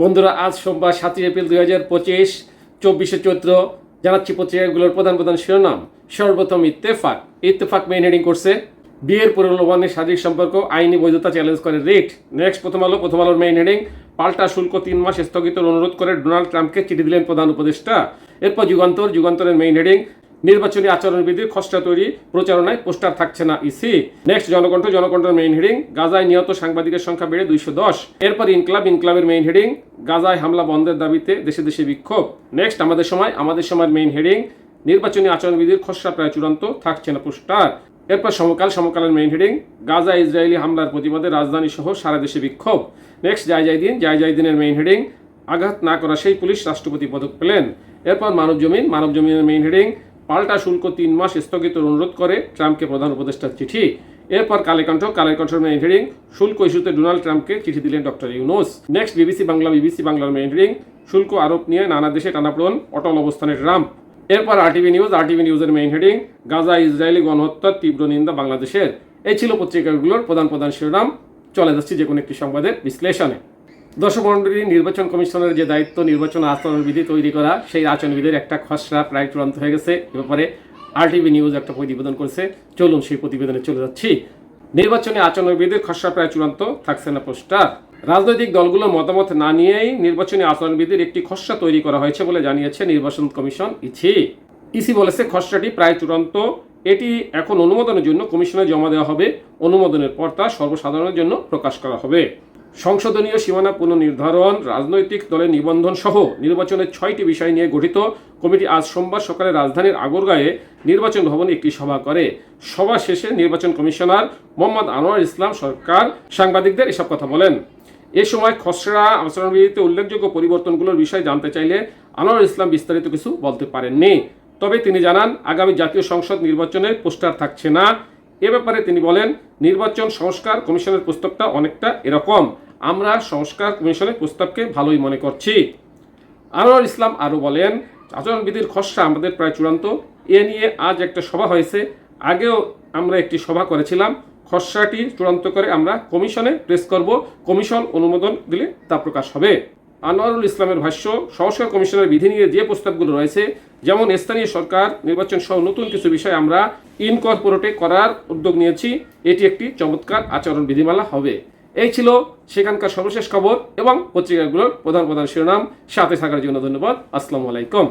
বন্ধুরা, আজ সোমবার 7 এপ্রিল 2025, 24শে চৈত্র। জানাচ্ছি পত্রিকাগুলোর প্রধান প্রধান শিরোনাম। সর্বপ্রথম ইত্তেফাক মেইন হেডিং করছে বিয়ের প্রলোভনে শারীরিক সম্পর্ক, আইনি বৈধতা চ্যালেঞ্জ করে রিট। নেক্সট প্রথম আলোর মেইন হেডিং, পাল্টা শুল্ক 3 মাস স্থগিতের অনুরোধ করে ডোনাল্ড ট্রাম্পকে চিঠি দিলেন প্রধান উপদেষ্টা। এরপর যুগান্তরের মেইন হেডিং, নির্বাচনী আচরণবিধির খসড়া তৈরি, প্রচারণায় পোস্টার থাকছে না ইসি। নেক্সট জনকণ্ঠের মেইন হেডিং, গাজায় নিহত সাংবাদিকের সংখ্যা বেড়ে 210। এরপর ইনকলাবের মেইন হেডিং, গাজায় হামলা বন্ধের দাবিতে দেশে দেশে বিক্ষোভ। নেক্সট আমাদের সময়ের মেইন হেডিং, নির্বাচনী আচরণবিধির খসড়া প্রায় চূড়ান্ত, থাকছে না পোস্টার। এরপর সমকালের মেইন হেডিং, গাজা ইসরায়েলি হামলার প্রতিবাদে রাজধানী সহ সারা দেশে বিক্ষোভ। নেক্সট জায়জাইদিনের মেইন হেডিং, আঘাত না করা সেই পুলিশ রাষ্ট্রপতি পদক পেলেন। এরপর মানবজমিনের মেইন হেডিং, পাল্টা শুল্ক 3 মাস স্থগিতের অনুরোধ করে ট্রাম্পকে প্রধান উপদেষ্টার চিঠি। এরপর কালের মেইন হেডিং, শুল্ক ইস্যুতে ডোনাল্ড ট্রাম্পকে চিঠি দিলেন ডক্টর ইউনূস। নেক্সট বিবিসি বাংলার মেইন হেডিং, শুল্ক আরোপ নিয়ে নানা দেশে টানাপোড়েন, অটল অবস্থানে ট্রাম্প। এরপর আরটিভি নিউজের মেইন হেডিং, গাজা ইসরায়েলি গণহত্যার তীব্র নিন্দা বাংলাদেশের। এই ছিল পত্রিকাগুলোর প্রধান প্রধান শিরোনাম। চলে যাচ্ছি যে কোনো একটি সংবাদের বিশ্লেষণে। দর্শক মণ্ডলী, নির্বাচন কমিশনের যে দায়িত্ব নির্বাচন আচরণবিধি তৈরি করা, সেই আচরণবিধির একটা খসড়া প্রায় চূড়ান্ত হয়ে গেছে। এ ব্যাপারে আরটিভি নিউজ একটা প্রতিবেদন করেছে। চলুন সেই প্রতিবেদনে চলে যাচ্ছি। নির্বাচনী আচরণবিধির খসড়া প্রায় চূড়ান্ত, থাকছে না পোস্টার। রাজনৈতিক দলগুলোর মতামত না নিয়েই নির্বাচনী আচরণবিধির একটি খসড়া তৈরি করা হয়েছে বলে জানিয়েছে নির্বাচন কমিশন ইসি বলেছে খসড়াটি প্রায় চূড়ান্ত। এটি এখন অনুমোদনের জন্য কমিশনে জমা দেওয়া হবে। অনুমোদনের পর তা সর্বসাধারণের জন্য প্রকাশ করা হবে। সংশোধনীয় সীমানা পুনর্নির্ধারণ, রাজনৈতিক দলের নিবন্ধন সহ নির্বাচনের 6টি বিষয় নিয়ে গঠিত কমিটি আজ সোমবার সকালে রাজধানীর আগরগাঁয়ে নির্বাচন ভবনে একটি সভা করে। সভা শেষে নির্বাচন কমিশনার মোহাম্মদ আনোয়ার ইসলাম সরকার সাংবাদিকদের এসব কথা বলেন। এ সময় খসড়া আচরণবিধিতে উল্লেখযোগ্য পরিবর্তনগুলোর বিষয়ে জানতে চাইলে আনোয়ার ইসলাম বিস্তারিত কিছু বলতে পারেননি। তবে তিনি জানান, আগামী জাতীয় সংসদ নির্বাচনে পোস্টার থাকছে না। এ ব্যাপারে তিনি বলেন, নির্বাচন সংস্কার কমিশনের প্রস্তাবটা অনেকটা এরকম। আমরা সংস্কার কমিশনের প্রস্তাবকে ভালোই মনে করছি। আনোয়ার ইসলাম আরও বলেন, আচরণবিধির খসড়া আমাদের প্রায় চূড়ান্ত। এ নিয়ে আজ একটা সভা হয়েছে। আগেও আমরা একটি সভা করেছিলাম। খসড়াটি চূড়ান্ত করে আমরা কমিশনে প্রেস করব। কমিশন অনুমোদন দিলে তা প্রকাশ হবে। আনোয়ারুল ইসলামের ভাষ্য, সংস্কার কমিশনের বিধি নিয়ে যে প্রস্তাবগুলো রয়েছে, যেমন স্থানীয় সরকার নির্বাচন সহ নতুন কিছু বিষয় আমরা ইনকর্পোরেটে করার উদ্যোগ নিয়েছি। এটি একটি চমৎকার আচরণ বিধিমালা হবে। এই ছিল সেখানকার সর্বশেষ খবর এবং পত্রিকাগুলোর প্রধান প্রধান শিরোনাম। সাথে থাকার জন্য ধন্যবাদ। আসসালামু আলাইকুম।